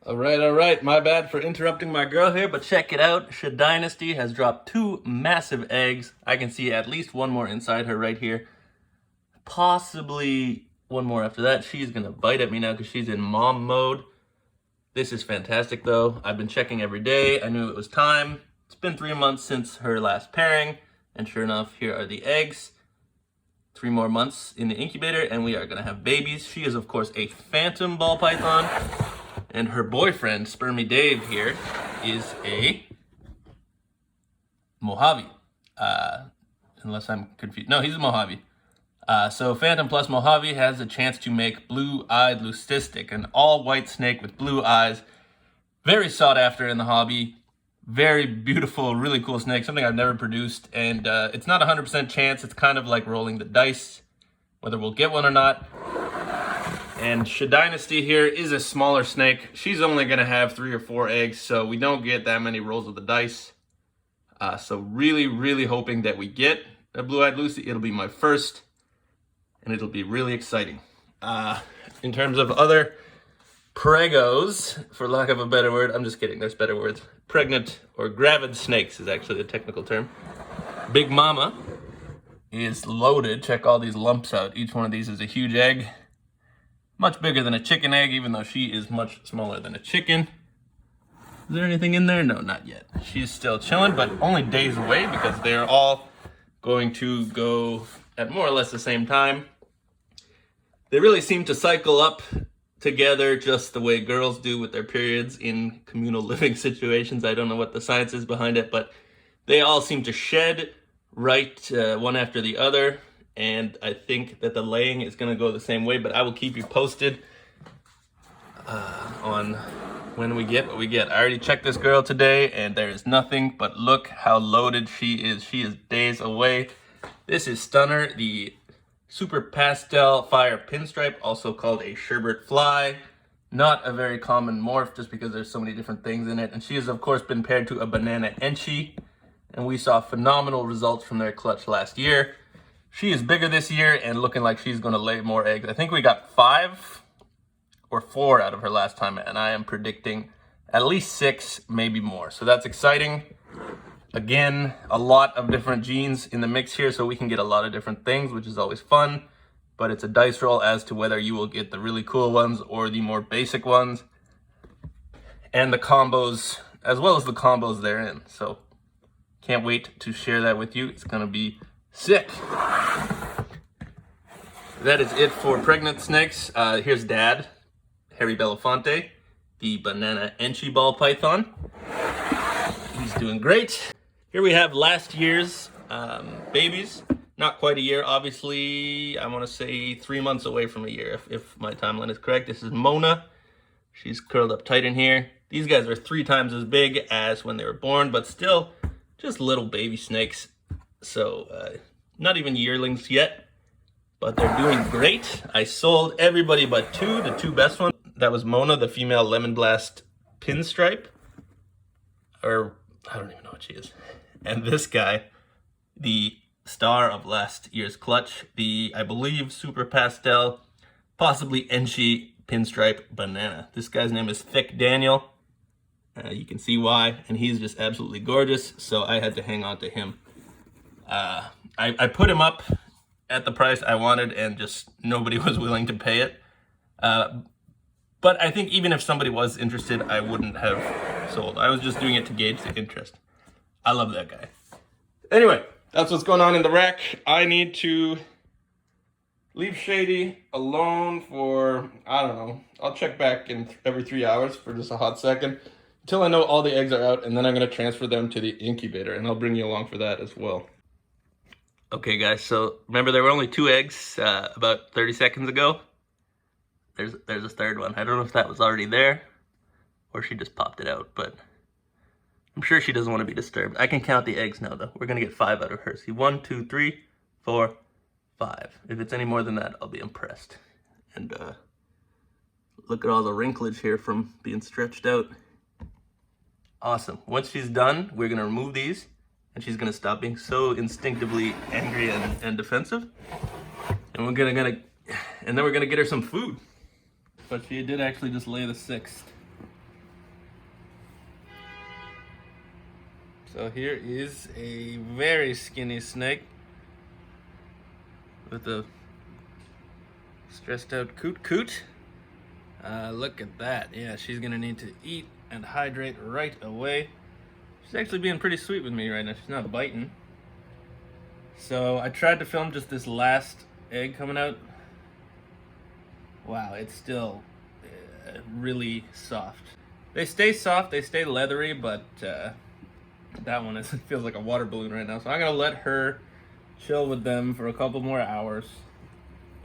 All right. My bad for interrupting my girl here, but check it out. Dynasty has dropped two massive eggs. I can see at least one more inside her right here. Possibly one more after that. She's gonna bite at me now because she's in mom mode. This is fantastic though. I've been checking every day. I knew it was time. It's been 3 months since her last pairing, and sure enough, here are the eggs. 3 more months in the incubator, and we are gonna have babies. She is, of course, a phantom ball python. And her boyfriend, Spermy Dave here, is a Mojave. Unless I'm confused. No, he's a Mojave. So Phantom plus Mojave has a chance to make blue-eyed leucistic, an all-white snake with blue eyes. Very sought after in the hobby. Very beautiful, really cool snake, something I've never produced. And it's not 100% chance. It's kind of like rolling the dice, whether we'll get one or not. And Dynasty here is a smaller snake. She's only going to have 3 or 4 eggs, so we don't get that many rolls of the dice. So really hoping that we get a blue-eyed Lucy. It'll be my first, and it'll be really exciting. In terms of other pregos, for lack of a better word, I'm just kidding, there's better words. Pregnant or gravid snakes is actually the technical term. Big Mama is loaded. Check all these lumps out. Each one of these is a huge egg. Much bigger than a chicken egg, even though she is much smaller than a chicken. Is there anything in there? No, not yet. She's still chilling, but only days away because they're all going to go at more or less the same time. They really seem to cycle up together just the way girls do with their periods in communal living situations. I don't know what the science is behind it, but they all seem to shed right one after the other. And I think that the laying is going to go the same way, but I will keep you posted on when we get what we get. I already checked this girl today, and there is nothing, but look how loaded she is. She is days away. This is Stunner, the Super Pastel Fire Pinstripe, also called a sherbet fly. Not a very common morph, just because there's so many different things in it. And she has, of course, been paired to a Banana Enchi, and we saw phenomenal results from their clutch last year. She is bigger this year and looking like she's going to lay more eggs. I think we got 5 or 4 out of her last time, and I am predicting at least 6, maybe more. So that's exciting. Again, a lot of different genes in the mix here, so we can get a lot of different things, which is always fun. But it's a dice roll as to whether you will get the really cool ones or the more basic ones. And the combos, as well as the combos therein. So can't wait to share that with you. It's going to be sick. That is it for pregnant snakes. Here's Dad, Harry Belafonte, the Banana Enchi ball python. He's doing great. Here we have last year's babies. Not quite a year, obviously. I want to say 3 months away from a year, if my timeline is correct. This is Mona. She's curled up tight in here. These guys are 3 times as big as when they were born, but still just little baby snakes. So not even yearlings yet, but they're doing great. I sold everybody but 2, the 2 best ones. That was Mona, the female Lemon Blast Pinstripe, or I don't even know what she is. And this guy, the star of last year's clutch, the, I believe, Super Pastel, possibly Enchi Pinstripe Banana. This guy's name is Thick Daniel. You can see why, and he's just absolutely gorgeous, so I had to hang on to him. I put him up at the price I wanted, and just nobody was willing to pay it. But I think even if somebody was interested, I wouldn't have sold. I was just doing it to gauge the interest. I love that guy. Anyway, that's what's going on in the rack. I need to leave Shady alone for, I don't know, I'll check back in every 3 hours for just a hot second until I know all the eggs are out, and then I'm going to transfer them to the incubator, and I'll bring you along for that as well. Okay, guys, so remember there were only 2 eggs about 30 seconds ago? There's a third one. I don't know if that was already there or she just popped it out, but I'm sure she doesn't want to be disturbed. I can count the eggs now, though. We're going to get 5 out of her. See, 1, 2, 3, 4, 5. If it's any more than that, I'll be impressed. And look at all the wrinklage here from being stretched out. Awesome. Once she's done, we're going to remove these, and she's going to stop being so instinctively angry and defensive. And then we're going to get her some food. But she did actually just lay the 6th. So here is a very skinny snake with a stressed out coot. Look at that. Yeah, she's gonna need to eat and hydrate right away. She's actually being pretty sweet with me right now. She's not biting. So I tried to film just this last egg coming out. Wow, it's still really soft. They stay soft, they stay leathery, but that one feels like a water balloon right now. So I'm gonna let her chill with them for a couple more hours.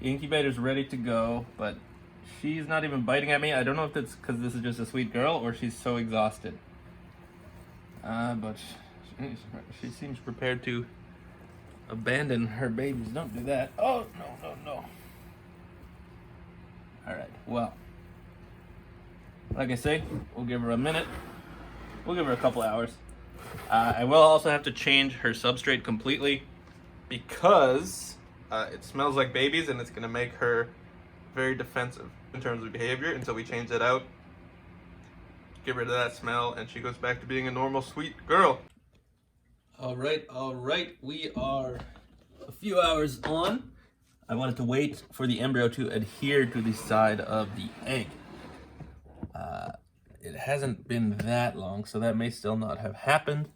The incubator's ready to go, but she's not even biting at me. I don't know if that's because this is just a sweet girl or she's so exhausted. But she seems prepared to abandon her babies. Don't do that. Oh, no. All right, well, like I say, we'll give her a minute. We'll give her a couple hours. I will also have to change her substrate completely because it smells like babies and it's gonna make her very defensive in terms of behavior until we change it out. Get rid of that smell and she goes back to being a normal sweet girl. All right, we are a few hours on. I wanted to wait for the embryo to adhere to the side of the egg. It hasn't been that long, so that may still not have happened.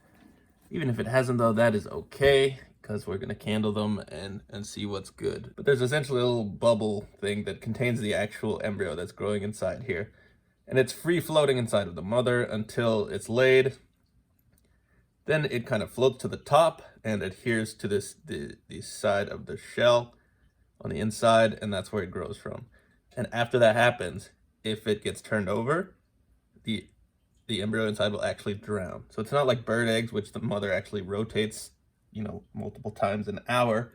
Even if it hasn't though, that is okay, because we're gonna candle them and see what's good. But there's essentially a little bubble thing that contains the actual embryo that's growing inside here. And it's free floating inside of the mother until it's laid. Then it kind of floats to the top and adheres to the side of the shell on the inside, and that's where it grows from. And after that happens, if it gets turned over, the embryo inside will actually drown. So it's not like bird eggs, which the mother actually rotates, multiple times an hour,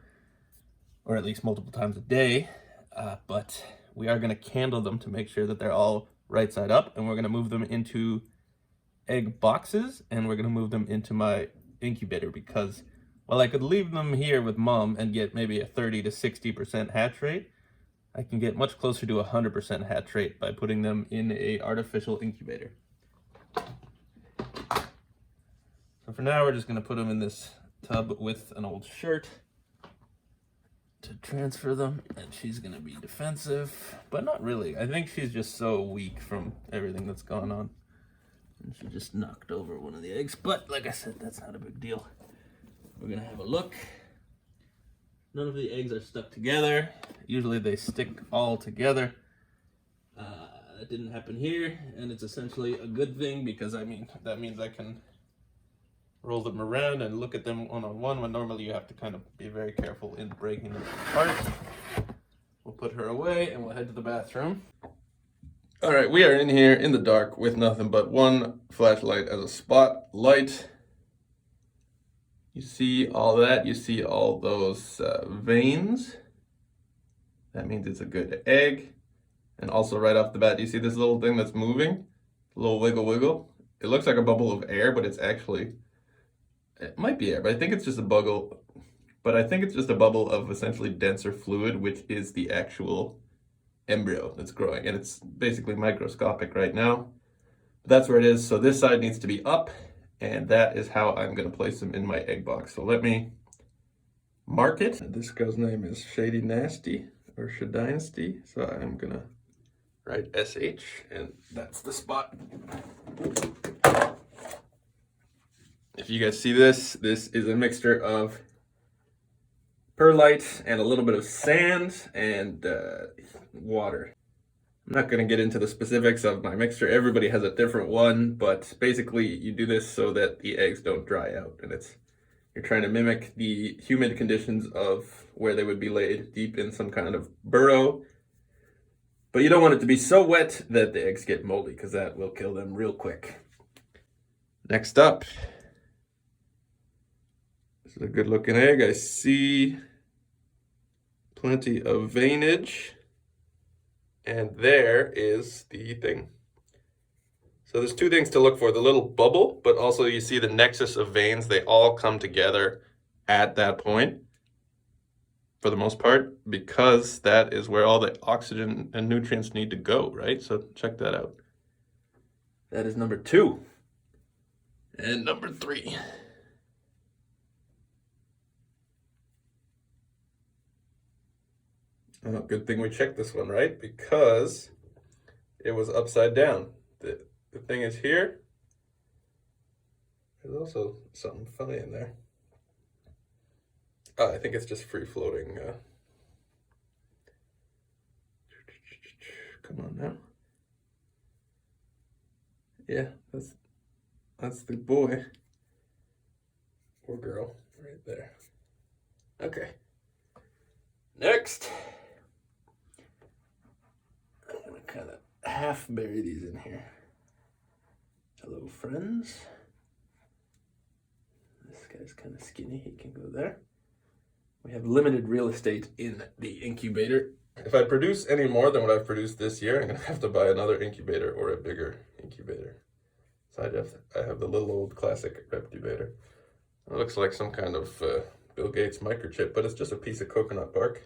or at least multiple times a day. But we are going to candle them to make sure that they're all right side up, and we're going to move them into egg boxes, and we're going to move them into my incubator, because while I could leave them here with mom and get maybe a 30 to 60% hatch rate, I can get much closer to 100% hatch rate by putting them in a artificial incubator. So for now, we're just going to put them in this tub with an old shirt to transfer them, and she's going to be defensive, but not really. I think she's just so weak from everything that's gone on. And she just knocked over one of the eggs, but like I said, that's not a big deal. We're going to have a look. None of the eggs are stuck together. Usually they stick all together. That didn't happen here, and it's essentially a good thing because that means I can roll them around and look at them one-on-one when normally you have to kind of be very careful in breaking them apart. We'll put her away and we'll head to the bathroom. All right, we are in here in the dark with nothing but one flashlight as a spotlight. You see all that, you see all those veins. That means it's a good egg. And also right off the bat, you see this little thing that's moving? A little wiggle. It looks like a bubble of air, but it might be air, but I think it's just a bubble. But I think it's just a bubble of essentially denser fluid, which is the actual embryo that's growing. And it's basically microscopic right now. But that's where it is. So this side needs to be up. And that is how I'm going to place them in my egg box. So let me mark it. This girl's name is Shady Nasty or Shadynasty. So I'm going to write SH, and that's the spot. If you guys see this is a mixture of perlite and a little bit of sand and water. I'm not going to get into the specifics of my mixture. Everybody has a different one, but basically you do this so that the eggs don't dry out, and you're trying to mimic the humid conditions of where they would be laid deep in some kind of burrow. But you don't want it to be so wet that the eggs get moldy, because that will kill them real quick. Next up, this is a good looking egg. I see plenty of veinage. And there is the thing. So there's two things to look for, the little bubble, but also you see the nexus of veins. They all come together at that point, for the most part, because that is where all the oxygen and nutrients need to go, right? So check that out. That is number 2. And number 3. Oh, good thing we checked this one, right? Because it was upside down. The thing is here. There's also something funny in there. Oh, I think it's just free floating. Come on now. Yeah, that's the boy or girl right there. Okay. Next, I'm gonna kind of half bury these in here. Hello, friends. This guy's kind of skinny. He can go there. We have limited real estate in the incubator. If I produce any more than what I've produced this year, I'm gonna have to buy another incubator or a bigger incubator. So I have the little old classic Reptubator. It looks like some kind of Bill Gates microchip, but it's just a piece of coconut bark.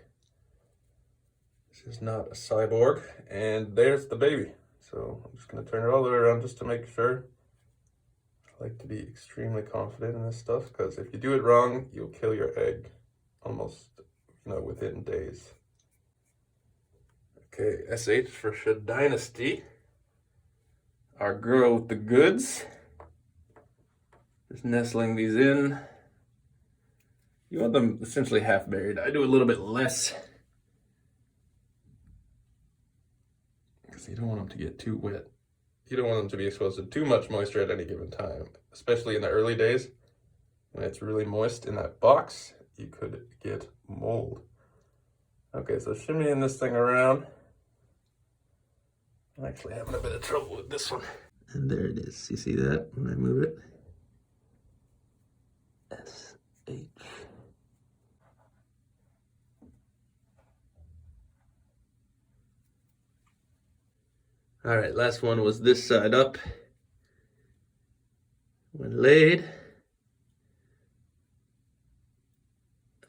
This is not a cyborg. And there's the baby. So I'm just gonna turn it all the way around just to make sure. I like to be extremely confident in this stuff, because if you do it wrong, you'll kill your egg almost, within days. Okay, SH for Shad Dynasty. Our girl with the goods. Just nestling these in. You want them essentially half buried. I do a little bit less, because you don't want them to get too wet. You don't want them to be exposed to too much moisture at any given time, especially in the early days. When it's really moist in that box, you could get mold. Okay, so shimmying this thing around. I'm actually having a bit of trouble with this one. And there it is. You see that when I move it? SH. All right, last one was this side up. When laid.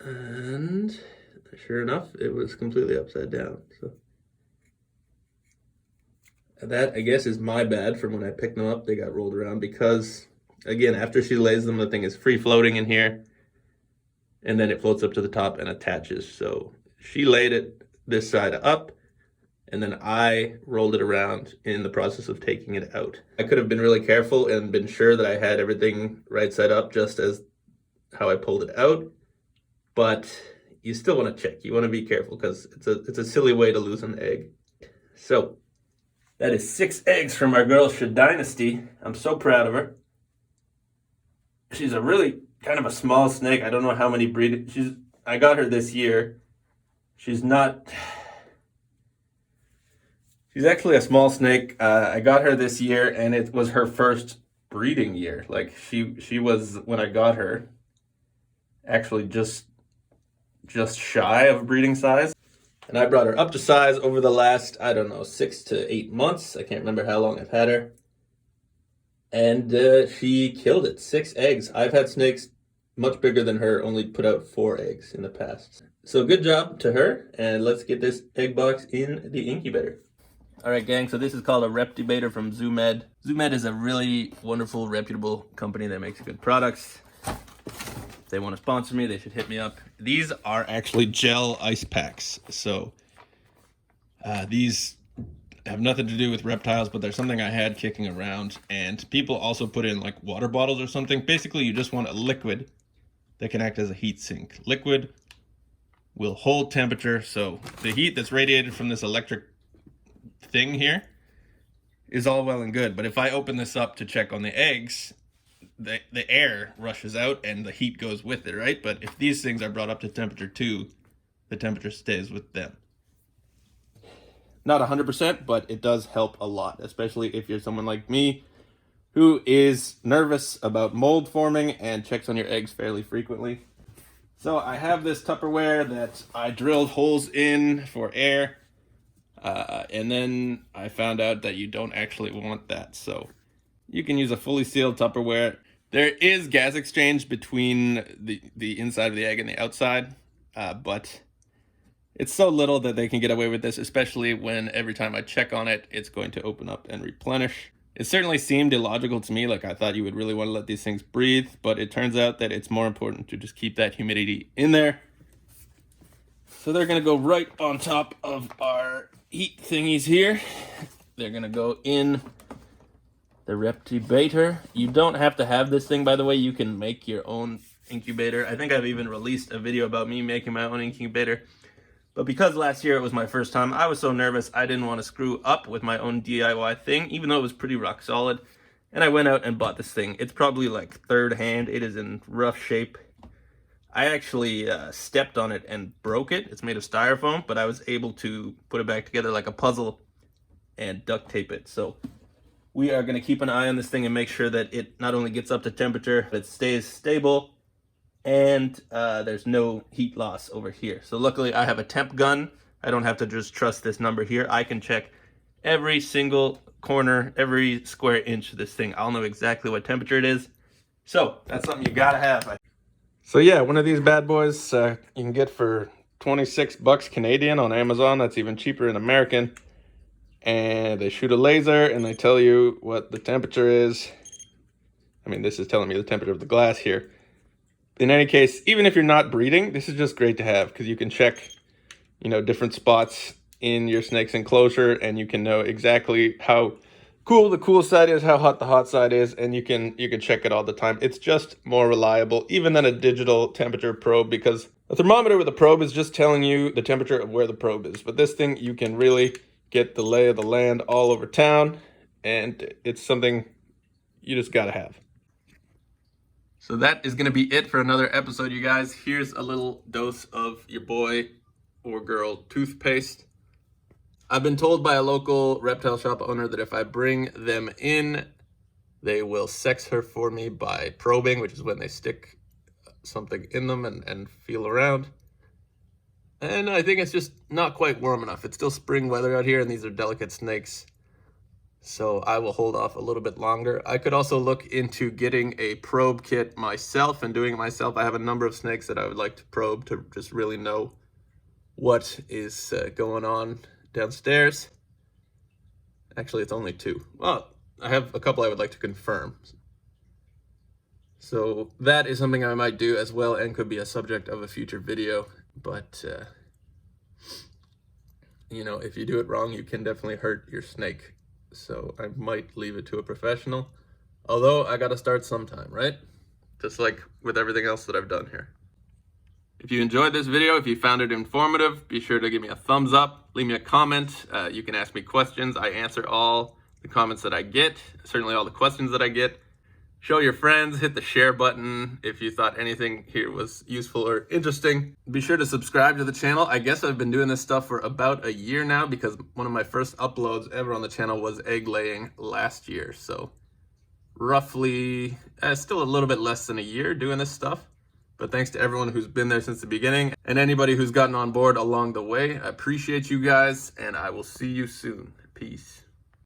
And sure enough, it was completely upside down. So that, I guess, is my bad from when I picked them up. They got rolled around because, again, after she lays them, the thing is free floating in here. And then it floats up to the top and attaches. So she laid it this side up, and then I rolled it around in the process of taking it out. I could have been really careful and been sure that I had everything right side up just as how I pulled it out. But you still want to check. You want to be careful because it's a silly way to lose an egg. So that is 6 eggs from our girl Shad Dynasty. I'm so proud of her. She's a really kind of a small snake. I don't know how many I got her this year. She's actually a small snake. I got her this year, and it was her first breeding year. Like she was, when I got her, actually just shy of breeding size. And I brought her up to size over the last, 6 to 8 months. I can't remember how long I've had her. And she killed it. 6 eggs. I've had snakes much bigger than her, only put out 4 eggs in the past. So good job to her, and let's get this egg box in the incubator. All right, gang, so this is called a Reptubator from Zoomed. Zoomed is a really wonderful, reputable company that makes good products. If they want to sponsor me, they should hit me up. These are actually gel ice packs. So these have nothing to do with reptiles, but they're something I had kicking around. And people also put in like water bottles or something. Basically, you just want a liquid that can act as a heat sink. Liquid will hold temperature. So the heat that's radiated from this electric thing here is all well and good. But if I open this up to check on the eggs, the air rushes out and the heat goes with it, right? But if these things are brought up to temperature 2, the temperature stays with them. Not 100%, but it does help a lot, especially if you're someone like me who is nervous about mold forming and checks on your eggs fairly frequently. So I have this Tupperware that I drilled holes in for air, and then I found out that you don't actually want that. So you can use a fully sealed Tupperware. There is gas exchange between the inside of the egg and the outside, but it's so little that they can get away with this, especially when every time I check on it, it's going to open up and replenish. It certainly seemed illogical to me, like I thought you would really want to let these things breathe, but it turns out that it's more important to just keep that humidity in there. So they're gonna go right on top of our heat thingies here. They're gonna go in the Reptibator. You don't have to have this thing, by the way. You can make your own incubator. I think I've even released a video about me making my own incubator. But because last year it was my first time, I was so nervous I didn't want to screw up with my own DIY thing, even though it was pretty rock solid. And I went out and bought this thing. It's probably like third hand. It is in rough shape. I actually stepped on it and broke it. It's made of styrofoam, but I was able to put it back together like a puzzle and duct tape it. So we are going to keep an eye on this thing and make sure that it not only gets up to temperature, but it stays stable, and there's no heat loss over here. So luckily I have a temp gun. I don't have to just trust this number here. I can check every single corner, every square inch of this thing. I'll know exactly what temperature it is. So that's something you gotta have. So yeah, one of these bad boys you can get for 26 bucks Canadian on Amazon. That's even cheaper in American. And they shoot a laser and they tell you what the temperature is. I mean, this is telling me the temperature of the glass here. In any case, even if you're not breeding, this is just great to have because you can check, you know, different spots in your snake's enclosure, and you can know exactly how cool the cool side is, how hot the hot side is, and you can check it all the time. It's just more reliable even than a digital temperature probe, because a thermometer with a probe is just telling you the temperature of where the probe is. But this thing, you can really get the lay of the land all over town, and it's something you just gotta have. So that is gonna be it for another episode, you guys. Here's a little dose of your boy or girl toothpaste. I've been told by a local reptile shop owner that if I bring them in, they will sex her for me by probing, which is when they stick something in them and feel around. And I think it's just not quite warm enough. It's still spring weather out here, and these are delicate snakes. So I will hold off a little bit longer. I could also look into getting a probe kit myself and doing it myself. I have a number of snakes that I would like to probe to just really know what is going on downstairs. Actually, it's only 2. Well, I have a couple I would like to confirm. So that is something I might do as well, and could be a subject of a future video. But, you know, if you do it wrong, you can definitely hurt your snake. So I might leave it to a professional. Although I gotta start sometime, right? Just like with everything else that I've done here. If you enjoyed this video, if you found it informative, be sure to give me a thumbs up, leave me a comment. You can ask me questions. I answer all the comments that I get, certainly all the questions that I get. Show your friends, hit the share button if you thought anything here was useful or interesting. Be sure to subscribe to the channel. I guess I've been doing this stuff for about a year now, because one of my first uploads ever on the channel was egg laying last year. So roughly, still a little bit less than a year doing this stuff. But thanks to everyone who's been there since the beginning, and anybody who's gotten on board along the way. I appreciate you guys, and I will see you soon. Peace.